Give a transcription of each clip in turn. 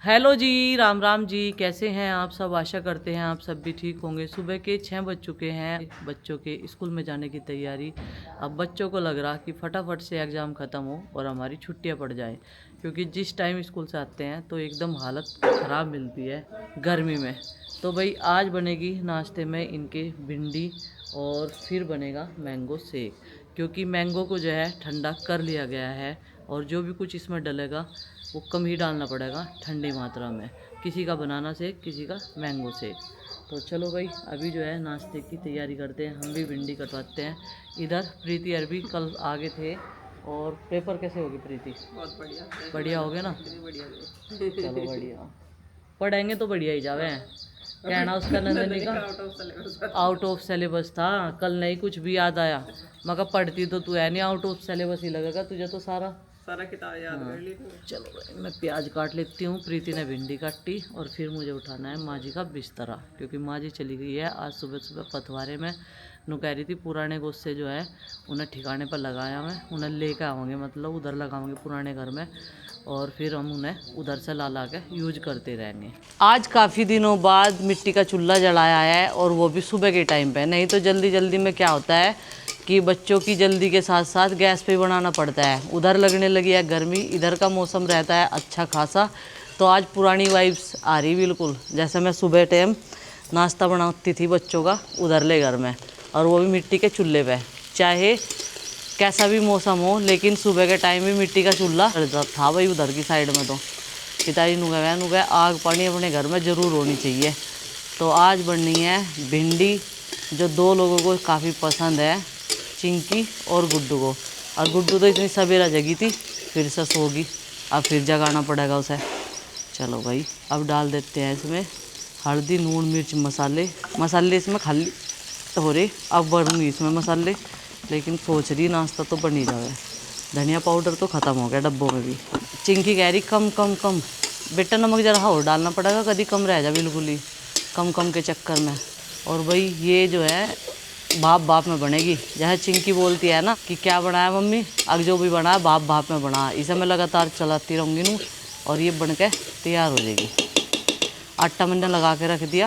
Hello जी, राम राम जी। कैसे हैं आप सब? आशा करते हैं आप सब भी ठीक होंगे। सुबह के 6 बज चुके हैं। बच्चों के स्कूल में जाने की तैयारी। अब बच्चों को लग रहा कि फटाफट से एग्ज़ाम ख़त्म हो और हमारी छुट्टियां पड़ जाएं, क्योंकि जिस टाइम स्कूल से आते हैं तो एकदम हालत ख़राब मिलती है गर्मी में। तो भाई आज बनेगी नाश्ते में इनके भिंडी और फिर बनेगा मैंगो शेक, क्योंकि मैंगो को जो है ठंडा कर लिया गया है और जो भी कुछ इसमें डलेगा वो कम ही डालना पड़ेगा ठंडी मात्रा में। किसी का बनाना शेक, किसी का मैंगो शेक। तो चलो भाई अभी जो है नाश्ते की तैयारी करते हैं। हम भी भिंडी कटवाते हैं। इधर प्रीति अरबी कल आगे थे। और पेपर कैसे होगी प्रीति? बहुत बढ़िया। बढ़िया हो गया ना? बढ़िया। चलो बढ़िया, पढ़ेंगे तो बढ़िया ही जावे। कहना उसका नंदनी का आउट ऑफ सिलेबस था। कल नहीं कुछ भी याद आया। मगर पढ़ती तो तू है नहीं, आउट ऑफ सिलेबस ही लगेगा तुझे तो सारा किताब याद कर ली तूने। चलो भाई मैं प्याज काट लेती हूँ। प्रीति ने भिंडी काटी और फिर मुझे उठाना है माँ जी का बिस्तरा, क्योंकि माँ जी चली गई है आज सुबह सुबह पथवारे में। नु कह रही थी पुराने गुस्से जो है उन्हें ठिकाने पर लगाया, मैं उन्हें लेकर आवांगे, मतलब उधर लगाएंगे पुराने घर में, और फिर हम उन्हें उधर से ला के यूज करते रहेंगे। आज काफ़ी दिनों बाद मिट्टी का चूल्हा जलाया है, और वो भी सुबह के टाइम पे। नहीं तो जल्दी जल्दी में क्या होता है कि बच्चों की जल्दी के साथ साथ गैस पे बनाना पड़ता है। उधर लगने लगी है गर्मी, इधर का मौसम रहता है अच्छा खासा। तो आज पुरानी वाइब्स आ रही बिल्कुल, जैसे मैं सुबह टाइम नाश्ता बनाती थी बच्चों का उधर ले घर में, और वो भी मिट्टी के चूल्हे पे। चाहे कैसा भी मौसम हो, लेकिन सुबह के टाइम भी मिट्टी का चूल्हा था भाई उधर की साइड में। तो पिताजी नुगा आग पानी अपने घर में ज़रूर होनी चाहिए। तो आज बननी है भिंडी, जो दो लोगों को काफ़ी पसंद है, चिंकी और गुड्डू को। और गुड्डू तो इतनी सवेरा जगी थी, फिर से सोगी, अब फिर जगाना पड़ेगा उसे। चलो भाई अब डाल देते हैं इसमें हल्दी, नून, मिर्च, मसाले इसमें खाली हो रहे। अब भरूँगी इसमें मसाले, लेकिन सोच रही नाश्ता तो बन ही जाए। धनिया पाउडर तो ख़त्म हो गया डब्बों में भी। चिंकी कह रही कम कम कम बेटा, नमक ज़रा और डालना पड़ेगा, कभी कम रह जा बिल्कुल ही, कम कम के चक्कर में। और भाई ये जो है भाप में बनेगी। जैसे चिंकी बोलती है ना कि क्या बनाया मम्मी, अब जो भी बनाया भाप में बना। इसे मैं लगातार चलाती रहूँगी नू, और ये बन के तैयार हो जाएगी। आटा मैंने लगा के रख दिया,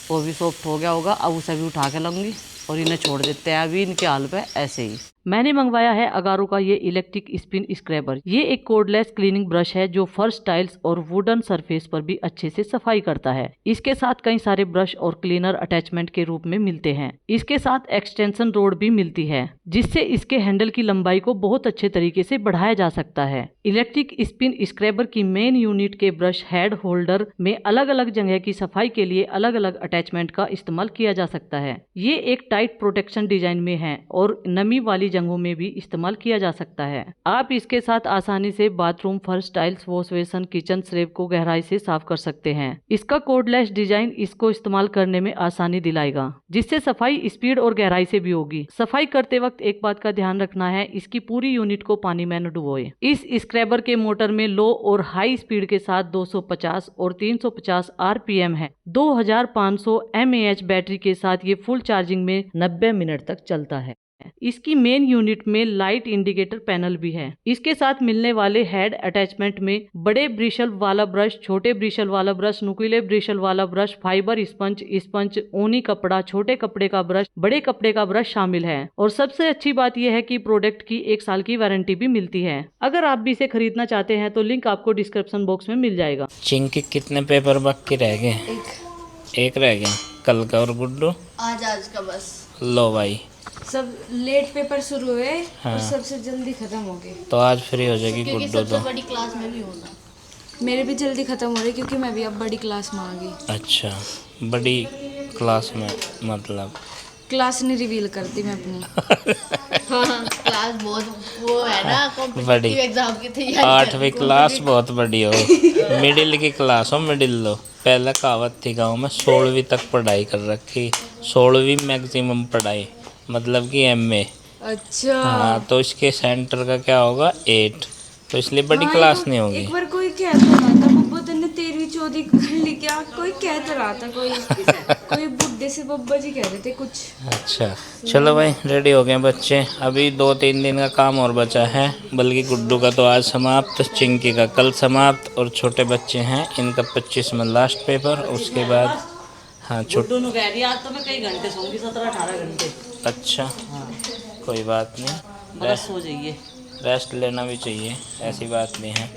वो भी सॉफ्ट हो गया होगा। अब उसे भी उठा के लाऊंगी और इन्हें छोड़ देते हैं अभी इनके हाल पे ऐसे ही। मैंने मंगवाया है अगारो का ये इलेक्ट्रिक स्पिन स्क्रैबर। ये एक कोर्डलेस क्लीनिंग ब्रश है जो फर्श, टाइल्स और वुडन सरफेस पर भी अच्छे से सफाई करता है। इसके साथ कई सारे ब्रश और क्लीनर अटैचमेंट के रूप में मिलते हैं। इसके साथ एक्सटेंशन रोड भी मिलती है, जिससे इसके हैंडल की लंबाई को बहुत अच्छे तरीके से बढ़ाया जा सकता है। इलेक्ट्रिक स्पिन स्क्रैबर की मेन यूनिट के ब्रश हेड होल्डर में अलग अलग जगह की सफाई के लिए अलग अलग अटैचमेंट का इस्तेमाल किया जा सकता है। ये एक टाइट प्रोटेक्शन डिजाइन में है और नमी वाली जगहों में भी इस्तेमाल किया जा सकता है। आप इसके साथ आसानी से बाथरूम, फर्श, tiles, wash basin, kitchen slab को गहराई से साफ कर सकते हैं। इसका कोर्डलेस डिजाइन इसको इस्तेमाल करने में आसानी दिलाएगा, जिससे सफाई स्पीड और गहराई से भी होगी। सफाई करते वक्त एक बात का ध्यान रखना है, इसकी पूरी यूनिट को पानी में न डुबोए। इस स्क्रैबर के मोटर में लो और हाई स्पीड के साथ 250 और 350 आरपीएम है। 2500 mAh बैटरी के साथ ये फुल चार्जिंग में 90 मिनट तक चलता है। इसकी मेन यूनिट में लाइट इंडिकेटर पैनल भी है। इसके साथ मिलने वाले हेड अटैचमेंट में बड़े ब्रिशल वाला ब्रश, छोटे ब्रिशल वाला ब्रश, नुकीले ब्रिशल वाला ब्रश, फाइबर स्पंज, ऊनी कपड़ा, छोटे कपड़े का ब्रश, बड़े कपड़े का ब्रश शामिल है। और सबसे अच्छी बात यह है कि प्रोडक्ट की 1 साल की वारंटी भी मिलती है। अगर आप भी इसे खरीदना चाहते हैं तो लिंक आपको डिस्क्रिप्शन बॉक्स में मिल जाएगा। चिंकी कितने पेपर बाकी रह गए? एक रह गया कल का। और गुड्डू? आज का बस। लो भाई, सब लेट पेपर शुरू हुए। हाँ। और सबसे जल्दी खत्म हो गए, तो आज फ्री हो जाएगी क्योंकि गुड्डू सबसे तो। बड़ी क्लास में भी होना। मेरे भी जल्दी खत्म हो रहे क्योंकि मैं भी अब बड़ी क्लास में आ गई। अच्छा, बड़ी क्लास में मतलब क्लास नहीं रिवील करती मैं अपनी। हाँ, क्लास बहुत वो है ना, बड़ी एग्जाम की तैयारी। 8वीं क्लास बहुत बड़ी हो। मिडिल की क्लास हो, मिडिल लो। पहले कहावत थी गाँव में, 16वीं तक पढ़ाई कर रखी, 16वीं मैक्सिमम पढ़ाई, मतलब कि MA। अच्छा हाँ, तो इसके सेंटर का क्या होगा 8, तो इसलिए बड़ी हाँ, क्लास नहीं होगी। एक बार कोई कहता था बब्बू तन्ने 13वीं चौधरी कर ली क्या, कोई कह तो रहा था, कोई बुड्ढे से बब्बा जी कह रहे थे कुछ। अच्छा चलो भाई, रेडी हो गए बच्चे। अभी 2-3 दिन का काम और बचा है, बल्कि गुड्डू का तो आज समाप्त, चिंकी का कल समाप्त, और छोटे बच्चे हैं इनका 25 में लास्ट पेपर। उसके बाद हाँ गुड्डू नु कह रही आज तो मैं कई घंटे सोऊंगी, 17-18 घंटे। अच्छा कोई बात नहीं, बस सो जाइए। रेस्ट लेना भी चाहिए, ऐसी बात नहीं है।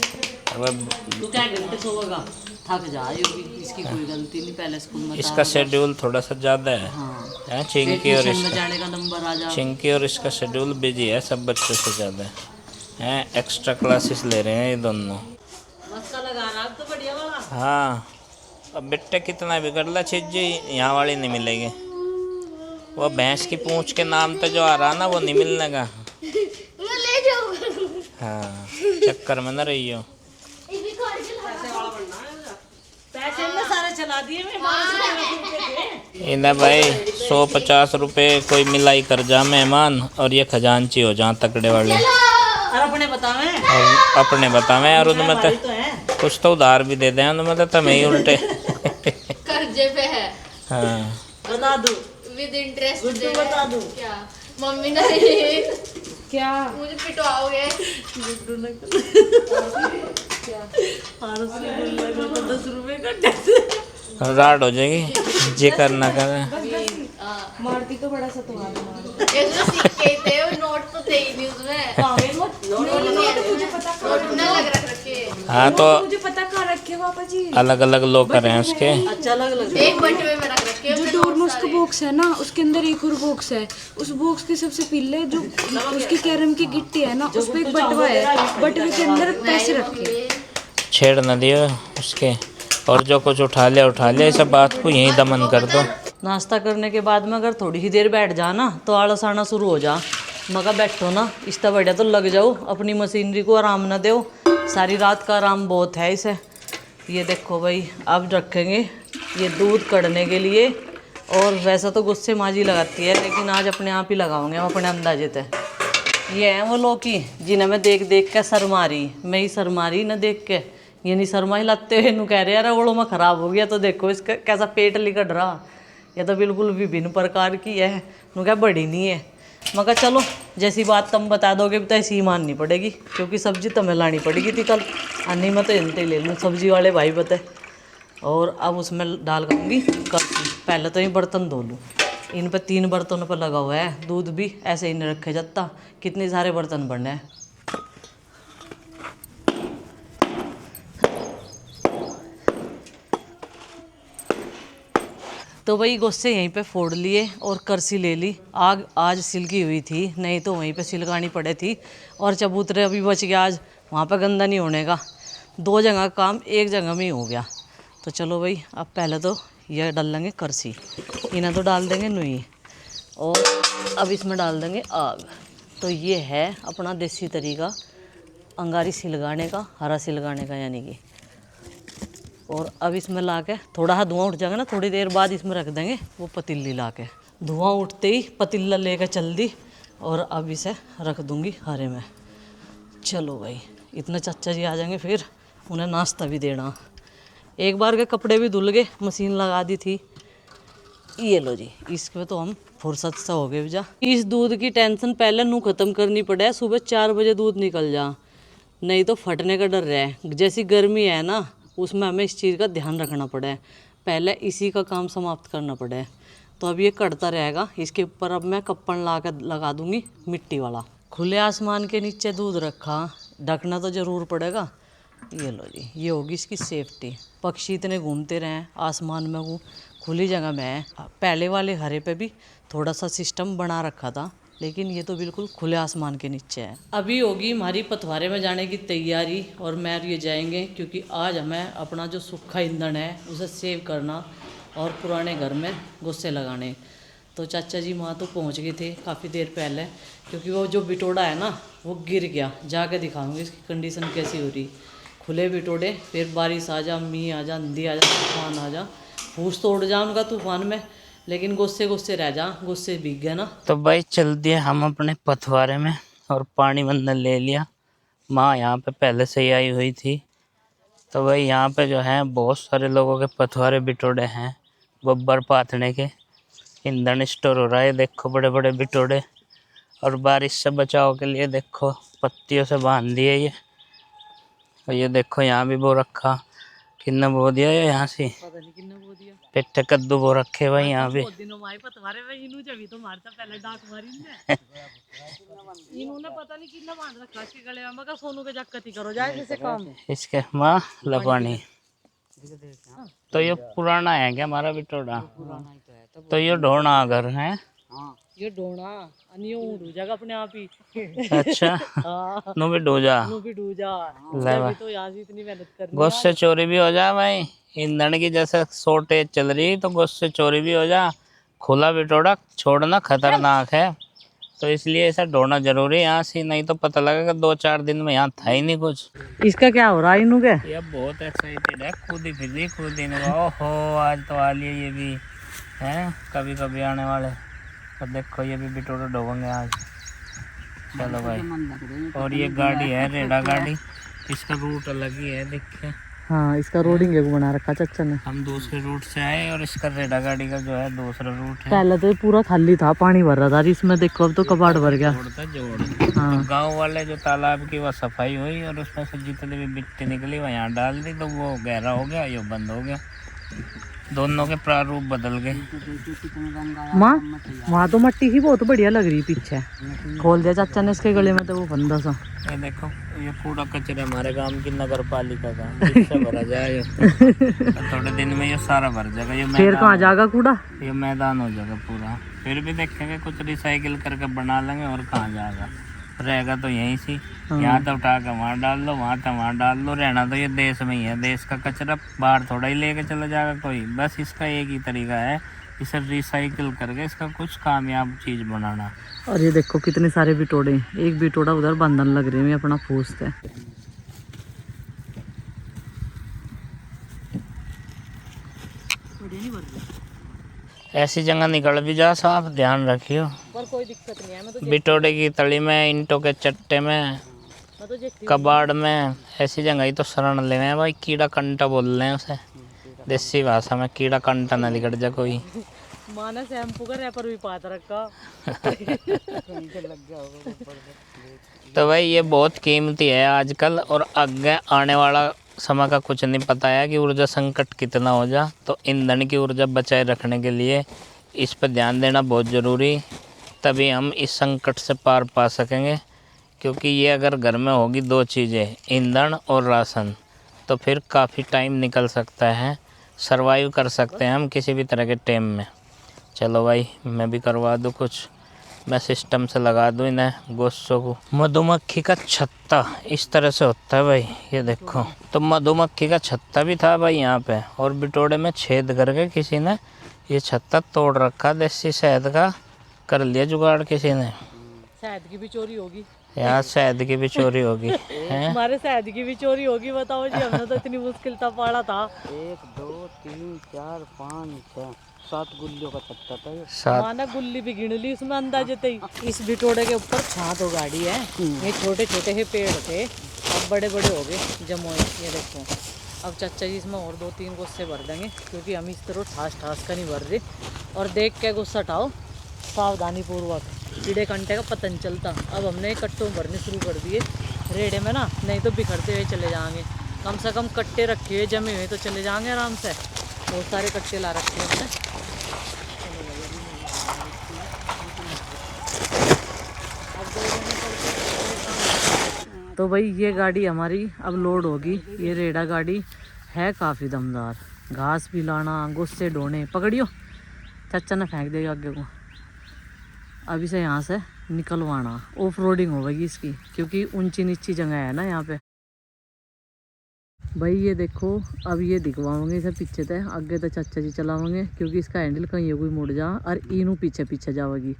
अब तू क्या घंटे सोएगा, थक जाएगी, इसकी कोई गलती नहीं। पहले स्कूल में इसका शेड्यूल थोड़ा सा ज़्यादा है, हाँ चिंकी और ट्यूशन में इसका, जाने का नंबर आ जा। चिंकी और इसका शेड्यूल बिजी है सब बच्चों से ज़्यादा है। एक्स्ट्रा क्लासेस ले रहे हैं ये दोनों। मस्का लगाना अब तो बढ़िया वाला। हाँ अब बेटे कितना भी कर ला चीज़, यहाँ वाली नहीं मिलेगी। वो भैंस की पूंछ के नाम तो जो आ रहा ना वो नहीं मिलने का। हाँ चक्कर में न रही हो। पैसे में सारे चला दिए मैं। इन्हें भाई 150 रुपये कोई मिलाई कर जा मेहमान, और ये खजांची हो जहाँ तकड़े वाले, और अपने बतावे, और अपने बतावे, और उनमें भाई तो है। कुछ तो उधार भी दे दें उनमें तो तमें ही उल्टे। कर्जे पे है, हाँ बता दूं, विद इंटरेस्ट गुड्डू बता दूं। क्या मम्मी ने क्या मुझे पिटवाओगे? गुड्डू ने और उसके गुल्ला को तो 10 रुपए कटे। राड हो जाएगी जे करना कर। मारती तो बड़ा सतवा ये तो सिक्के थे, वो नोट तो थे ही नहीं उसमें। मुझे पता नोट ना लग रखे। हाँ तो मुझे पता कहाँ रखे पापा जी, अलग अलग लॉकर हैं उसके। अच्छा अलग एक बटवे में रख रखे जो डोर में उसका बॉक्स है ना, उसके अंदर एक और बॉक्स है। उस बॉक्स के सबसे पीले जो उसकी कैरम की गिट्टी है ना, उस पे एक बटवा है, बटवे के अंदर पैसे रखे। छेड़ न दियो उसके, और जो कुछ उठा लिया इस बात को यहीं दमन कर दो। नाश्ता करने के बाद में अगर थोड़ी ही देर बैठ जा ना तो आलस आना शुरू हो जा। मगर बैठो ना, इससे बढ़िया तो लग जाओ, अपनी मशीनरी को आराम ना दो। सारी रात का आराम बहुत है इसे। ये देखो भाई, अब रखेंगे ये दूध कढ़ने के लिए। और वैसा तो गुस्से माजी लगाती है, लेकिन आज अपने आप ही लगाओगे हम अपने अंदाजे थे। ये हैं वो लौकी जिन्हें मैं देख देख के शर्मारी, मैं ही शर्मारी ना देख के। ये नहीं शर्मा ही लगते हुए नू कह रहे यार ओड़ो में ख़राब हो गया, तो देखो इसका कैसा पेट लिकड़ रहा। यह तो बिल्कुल विभिन्न प्रकार की है, नू क्या बड़ी नहीं है। मगर चलो जैसी बात तुम बता दोगे तो ऐसी ही माननी पड़ेगी, क्योंकि सब्जी तुम्हें लानी पड़ेगी थी कल। अन्नी मैं तो इनते ले लूँ, सब्जी वाले भाई बता। और अब उसमें डाल करूँगी कलछी। पहले तो ये बर्तन धो लूँ, इन पर 3 बर्तनों पर लगा हुआ है दूध भी, ऐसे ही नहीं रखे जाता। कितने सारे बर्तन बने हैं। तो वही गुस्से यहीं पे फोड़ लिए और करसी ले ली। आग आज सिलकी हुई थी, नहीं तो वहीं पे सिलगानी पड़े थी। और चबूतरे अभी बच गया आज, वहाँ पे गंदा नहीं होने का। 2 जगह काम एक जगह में ही हो गया। तो चलो भाई, अब पहले तो यह डाल लेंगे करसी, इन्हें तो डाल देंगे नुई, और अब इसमें डाल देंगे आग। तो ये है अपना देसी तरीका अंगारी सिलगाने का, हरा सिलगाने का यानी कि। और अब इसमें ला के थोड़ा सा धुआं उठ जाएगा ना, थोड़ी देर बाद इसमें रख देंगे वो पतीली ला के। धुआं उठते ही पतीला लेकर चल दी, और अब इसे रख दूंगी हरे में। चलो भाई, इतने चाचा जी आ जाएंगे, फिर उन्हें नाश्ता भी देना। एक बार के कपड़े भी धुल गए, मशीन लगा दी थी। ये लो जी, इसके तो हम फुर्सत से हो गए भैया। इस दूध की टेंशन पहले नू ख़त्म करनी पड़े। सुबह 4 बजे दूध निकल जा, नहीं तो फटने का डर है। जैसी गर्मी है ना, उसमें हमें इस चीज़ का ध्यान रखना पड़े, पहले इसी का काम समाप्त करना पड़े। तो अब ये कटता रहेगा। इसके ऊपर अब मैं कप्पन ला कर लगा दूंगी मिट्टी वाला। खुले आसमान के नीचे दूध रखा, ढकना तो ज़रूर पड़ेगा। ये लो जी, ये होगी इसकी सेफ्टी। पक्षी इतने घूमते रहे आसमान में, वो खुली जगह में है। पहले वाले हरे पे भी थोड़ा सा सिस्टम बना रखा था, लेकिन ये तो बिल्कुल खुले आसमान के नीचे है। अभी होगी हमारी पथवारे में जाने की तैयारी, और मैं ये जाएंगे क्योंकि आज हमें अपना जो सूखा ईंधन है उसे सेव करना और पुराने घर में गुस्से लगाने। तो चाचा जी वहाँ तो पहुँच गए थे काफ़ी देर पहले, क्योंकि वो जो बिटोड़ा है ना वो गिर गया। जाके दिखाऊंगी इसकी कंडीशन कैसी हो रही। खुले बिटोड़े, फिर बारिश आ जा, मींह आ जा, आंधी आ जा, तूफान आ जा, फूस तो उड़ जा उनका तूफान में, लेकिन गुस्से गुस्से रह जा, गुस्से भीग गए ना। तो भाई चल दिए हम अपने पथवारे में, और पानी बंदर ले लिया। माँ यहाँ पे पहले से ही आई हुई थी, तो भाई यहाँ पे जो है बहुत सारे लोगों के पथवारे बिटोड़े हैं गोबर पाथने के। ईंधन स्टोर हो रहा है, देखो बड़े बड़े बिटोड़े। और बारिश से बचाव के लिए देखो पत्तियों से बांध दिए ये। और ये देखो यहाँ भी बो रखा, कितना बो दिया है यहाँ से। पता नहीं किन्ने बो दिया। पेटे कद्दू बो रखे भाई यहाँ भी। बहुत दिनों माई पतवारे में इनू जभी तो मारता पहले डाक मारी ने। इन्होंने पता नहीं कितना बांध रखा इसके गले में। मगर सोनू के जक्कती करो जाए जैसे काम। इसके माँ लपानी। तो ये पुराना है क्या हमारा बिटोड़ा? तो ये ढोना घर है। ये ढोना अनियो उड़ जाएगा अपने आप ही। अच्छा हाँ नो भी डोजा नु भी डूजा। ले भाई। जभी तो यहाँ से इतनी मेहनत करनी। गोश्त से चोरी भी हो जा भाई। ईंधन की जैसे शॉर्टेज चल रही तो गोश्त से चोरी भी हो जा। खुला बिटोड़ा छोड़ना खतरनाक है, तो इसलिए ऐसा ढोना जरूरी है यहाँ से, नहीं तो पता लगेगा 2-4 दिन में यहाँ था ही नहीं कुछ। इसका क्या हो रहा है इनू के? ये बहुत एक्साइटेड है, खुद ही फिर खुद ही ओहो आज तो आ लिए ये भी हैं, कभी कभी आने वाले। और देखो ये भी बिटोड़ा ढोएंगे आज। चलो भाई। और ये गाड़ी है रेडा गाड़ी, इसका रूट अलग ही है देखिए। हाँ इसका रोडिंग एक बना रखा चाचा ने। हम दूसरे रूट से आए और इसका रेडा गाड़ी का जो है दूसरा रूट है। पहले तो ये पूरा खाली था, पानी भर रहा था, इसमें देखो अब तो कबाड़ भर गया। जोड़ हाँ गांव वाले जो तालाब की वो सफाई हुई और उसमें से जितनी भी मिट्टी निकली वो यहाँ डाल दी, तो वो गहरा हो गया, ये बंद हो गया। दोनों के प्रारूप बदल गए। माँ वहाँ तो मट्टी ही बहुत बढ़िया लग रही पीछे। खोल दिया चाचा ने इसके गले में तो वो बंदा सा। ये देखो ये कूड़ा कचरा हमारे गांव की नगर पालिका का, इससे भरा जाए थोड़े दिन में ये सारा भर जाएगा। ये फिर कहाँ जाएगा कूड़ा? ये मैदान हो जाएगा पूरा। फिर भी देखेंगे कुछ रिसाइकिल करके बना लेंगे, और कहाँ जाएगा, रहेगा तो यहीं से। यहाँ तो उठा के वहाँ डाल लो, वहाँ तो वहाँ डाल लो। रहना तो ये देश में ही है, देश का कचरा बाहर थोड़ा ही लेके चला जाएगा कोई। बस इसका एक ही तरीका है, इसे रिसाइकिल करके इसका कुछ कामयाब चीज़ बनाना। और ये देखो कितने सारे बिटोड़े, एक बिटोड़ा उधर बंधन लग रहे हैं अपना पूछते हैं। ऐसी जगह निकल भी जा साहब, ध्यान रखियो। पर कोई दिक्कत नहीं है। मैं तो बिटोड़े की तली में, ईंटों के चट्टे में, कबाड़ में, ऐसी जगह ही तो शरण ले हैं भाई। कीड़ा कंटा बोल रहे हैं उसे देसी भाषा में, कीड़ा कंटा ना निकट जा कोई। माना शैम्पू का रैपर भी पात रखा। तो भाई ये बहुत कीमती है आजकल, और आगे आने वाला समय का कुछ नहीं पता है कि ऊर्जा संकट कितना हो जा। तो ईंधन की ऊर्जा बचाए रखने के लिए इस पर ध्यान देना बहुत ज़रूरी, तभी हम इस संकट से पार पा सकेंगे। क्योंकि ये अगर घर में होगी 2 चीज़ें, ईंधन और राशन, तो फिर काफ़ी टाइम निकल सकता है, सरवाइव कर सकते हैं हम किसी भी तरह के टाइम में। चलो भाई मैं भी करवा दूँ कुछ, मैं सिस्टम से लगा दूँ इन्हें गोश्तों को। मधुमक्खी का छत्ता इस तरह से होता है भाई, ये देखो। तो मधुमक्खी का छत्ता भी था भाई यहाँ पे, और बिटोड़े में छेद करके किसी ने ये छत्ता तोड़ रखा, देसी शहद का कर लिया जुगाड़ किसी ने। शहद की भी चोरी होगी यहाँ, शहद की भी चोरी होगी हमारे शहद की भी चोरी होगी। बताओ जी, हमने तो इतनी मुश्किल था पाड़ा था। 1 2 3 4 5 6 7 गुल्लियों का छत्ता था ये। 7 माना गुल्ली भी गिन ली उसमें अंदाजे ही। इस बिटोड़े के ऊपर छात हो गाड़ी है। ये छोटे छोटे ही पेड़ थे, अब बड़े बड़े हो गए जमोए। ये देखो अब चाचा जी इसमें और 2-3 गुस्से भर देंगे, क्योंकि हम इस तरह ठास ठास का नहीं भर रहे। और देख के गुस्सा हटाओ सावधानी पूर्वक, कीड़े कंटे का पता नहीं चलता। अब हमने कट्टों भरने शुरू कर दिए रेड़े में ना, नहीं तो बिखरते हुए चले जाएंगे। कम से कम कट्टे रखे हुए जमे हुए तो चले जाएंगे आराम से। बहुत सारे कट्टे ला रखे हैं हमने। तो भाई ये गाड़ी हमारी अब लोड होगी। ये रेडा गाड़ी है काफ़ी दमदार, घास भी लाना, गुस्से ढोने। पकड़ियो, चाचा ने फेंक देगा आगे को। अभी से यहाँ से निकलवाना, ऑफ रोडिंग होगी इसकी, क्योंकि ऊंची नीची जगह है ना यहाँ पे। भाई ये देखो अब ये दिखवाओगे इसे पीछे तक, आगे तो चाचा जी चलाओगे, क्योंकि इसका हैंडल कहीं कोई मुड़ जा और इनू पीछे पीछे जाओगी।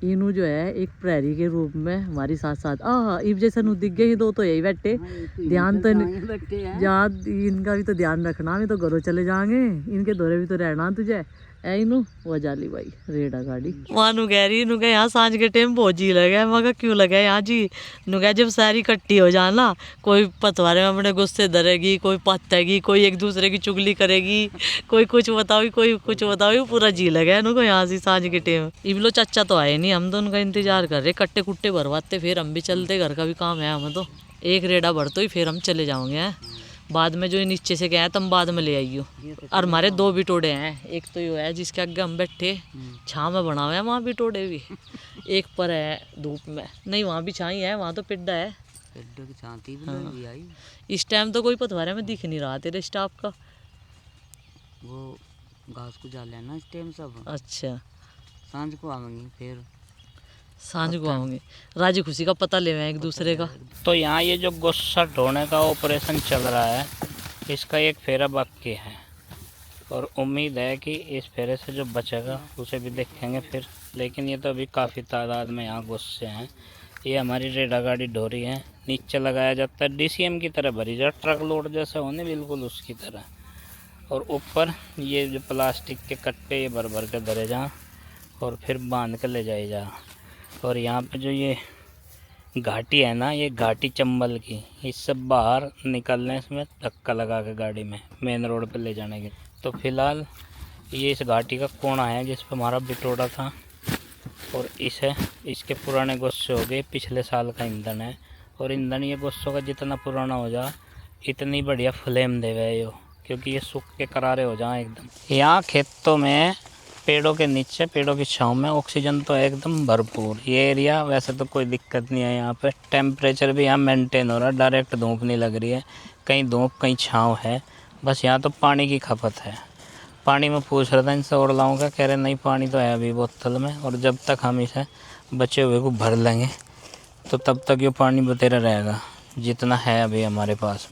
इनू जो है एक प्रहरी के रूप में हमारी साथ साथ इब जैसे नू दिख गए 2 तो यही बैठे। ध्यान तो इनका भी तो ध्यान रखना, भी तो घरों चले जाएंगे, इनके दौरे भी तो रहना तुझे। ऐ नु वो जाली भाई रेड़ा गाड़ी वहाँ नु कह रही नु कह यहाँ सांझ के टाइम बहुत जी लगे। मगर क्यों लगे यहाँ जी? नु कह जब सारी इकट्ठी हो जाना, कोई पतवारे में अपने गुस्से धरेगी, कोई पत्तेगी, कोई एक दूसरे की चुगली करेगी, कोई कुछ बताओ, कोई कुछ बताओ, पूरा जी लगे नु को यहाँ से सांझ के टाइम। इबलो चाचा तो आए नहीं, हम तो उनका इंतजार कर रहे, कट्टे कुट्टे भरवाते फिर हम भी चलते, घर का भी काम है हमें तो। एक रेड़ा भर तो ही फिर हम चले जाओगे। बाद में जो ये नीचे से गया तुम बाद में ले आइयो। और हमारे 2 बिटोड़े हैं, एक तो ये है जिसके आगे हम बैठे छाँव में बना हुआ है, वहाँ बिटोड़े भी। एक पर है धूप में, नहीं वहाँ भी छाई है, वहाँ तो पिड्डा है। पेड्डों की छांती भी आई। इस टाइम तो कोई पतवारे में दिख नहीं रहा तेरे स्टाफ का। वो घास को जा लेना इस टाइम सब। अच्छा, सांझ को आवेंगे फिर सांझ को आऊंगे, राजी खुशी का पता ले एक दूसरे का। तो यहाँ ये जो गुस्सा ढोने का ऑपरेशन चल रहा है, इसका एक फेरा बाकी है और उम्मीद है कि इस फेरे से जो बचेगा उसे भी देखेंगे फिर। लेकिन ये तो अभी काफ़ी तादाद में यहाँ गुस्से हैं। ये हमारी रेड़ा गाड़ी ढो रही है, नीचे लगाया जाता है DCM की तरह भरी जाए, ट्रक लोड जैसे होने बिल्कुल उसकी तरह। और ऊपर ये जो प्लास्टिक के कट्टे ये भर भर के धरे जहाँ और फिर बांध के ले जाए जहाँ। और यहाँ पे जो ये घाटी है ना, ये घाटी चंबल की, इससे बाहर निकलने इसमें धक्का लगा के गाड़ी में मेन रोड पे ले जाने के। तो फिलहाल ये इस घाटी का कोना है जिस पे हमारा बिटोड़ा था और इसके पुराने गुस्से हो गए, पिछले साल का ईंधन है। और ईंधन ये गुस्सों का जितना पुराना हो जा इतनी बढ़िया फ्लेम देवे यो, क्योंकि ये सूख के करारे हो जाए एकदम। यहाँ खेतों में पेड़ों के नीचे, पेड़ों की छांव में ऑक्सीजन तो एकदम भरपूर। ये एरिया वैसे तो कोई दिक्कत नहीं है, यहाँ पे टेम्परेचर भी यहाँ मेंटेन हो रहा है, डायरेक्ट धूप नहीं लग रही है, कहीं धूप कहीं छांव है। बस यहाँ तो पानी की खपत है। पानी में पूछ रहा था इनसे और लाऊंगा, कह रहे नहीं पानी तो है अभी बोतल में, और जब तक हम इसे बचे हुए को भर लेंगे तो तब तक ये पानी बतेरा रहेगा जितना है अभी हमारे पास।